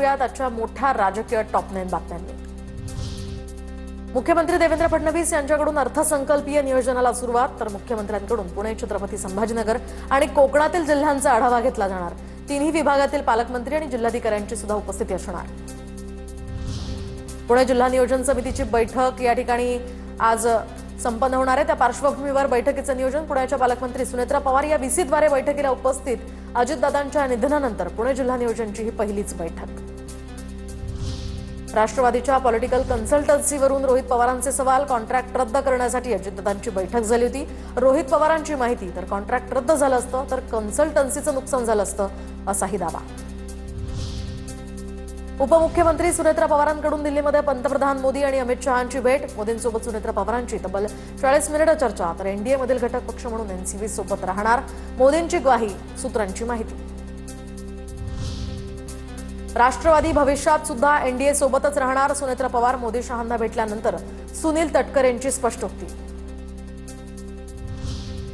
आजच्या मोठ्या राजकीय टॉप 9 बातम्यांनी मुख्यमंत्री देवेंद्र फडणवीस यांच्याकडून अर्थसंकल्पीय नियोजनाला सुरुवात, तर मुख्यमंत्र्यांकडून पुणे, छत्रपती संभाजीनगर आणि कोकणातील जिल्ह्यांचा आढावा घेतला जाणार। तिन्ही विभागातील पालकमंत्री आणि जिल्हाधिकाऱ्यांची सुद्धा उपस्थिती असणार। पुणे जिल्हा नियोजन समितीची बैठक या ठिकाणी आज संपन्न होणार आहे। त्या पार्श्वभूमीवर बैठकीचे नियोजन पुण्याच्या पालकमंत्री सुनेत्रा पवार या व्हीसीद्वारे बैठकीला उपस्थित। अजितदादांच्या निधनानंतर पुणे जिल्हा नियोजनची ही पहिलीच बैठक। राष्ट्रवादीच्या पॉलिटिकल कन्सल्टन्सीवरून रोहित पवारांचे सवाल, कॉन्ट्रॅक्ट रद्द करण्यासाठी अजितदादांची बैठक झाली होती। रोहित पवारांची माहिती, तर कॉन्ट्रॅक्ट रद्द झालं असतं तर कन्सल्टन्सीचं नुकसान झालं असतं असाही दावा। उपमुख्यमंत्री सुनेत्रा पवारांकडून दिल्लीमध्ये पंतप्रधान मोदी आणि अमित शहांची भेट। मोदींसोबत सुनेत्रा पवारांची तब्बल 40 मिनिटं चर्चा, तर एनडीए मधील घटक पक्ष म्हणून एनसीबी सोबत राहणार। मोदींची ग्वाही, सूत्रांची माहिती। राष्ट्रवादी भविष्यात सुद्धा एनडीए सोबतच राहणार। सुनेत्रा पवार मोदी शहांना भेटल्यानंतर सुनील तटकरेंची स्पष्टोक्ती।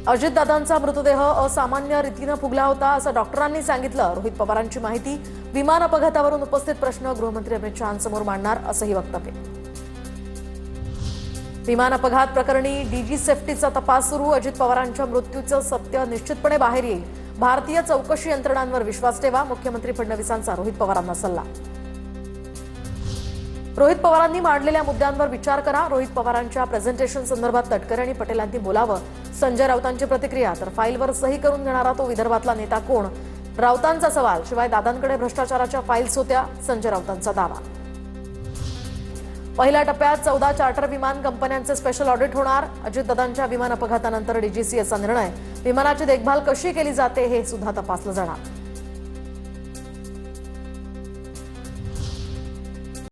अजितदादांचा मृतदेह असामान्य रीतीने फुगला होता असं डॉक्टरांनी सांगितलं। रोहित पवारांची माहिती, विमान अपघातावरून उपस्थित प्रश्न गृहमंत्री अमित शहांसमोर मांडणार असंही वक्तव्य। विमान अपघात प्रकरणी डीजी सेफ्टीचा तपास सुरू। अजित पवारांच्या मृत्यूचं सत्य निश्चितपणे बाहेर येईल। भारतीय चौकशी यंत्रणांवर विश्वास ठेवा, मुख्यमंत्री फडणवीसांचा रोहित पवारांना सल्ला। रोहित पवारांनी मांडलेल्या मुद्द्यांवर विचार करा। रोहित पवारांच्या प्रेझेंटेशन संदर्भात तटकरे आणि पटेलांनी बोलावं। संजय राऊतांची प्रतिक्रिया, तर फाईलवर सही करून घेणारा तो विदर्भातला नेता कोण? राऊतांचा सवाल, शिवाय दादांकडे भ्रष्टाचाराच्या फाईल्स होत्या, संजय राऊतांचा दावा। पहिल्या टप्प्यात 14 चार्टर विमान कंपन्यांचे स्पेशल ऑडिट होणार। अजितदादांच्या विमान अपघातानंतर डीजीसीएचा निर्णय, विमानाची देखभाल कशी केली जाते हे सुद्धा तपासलं जाणार।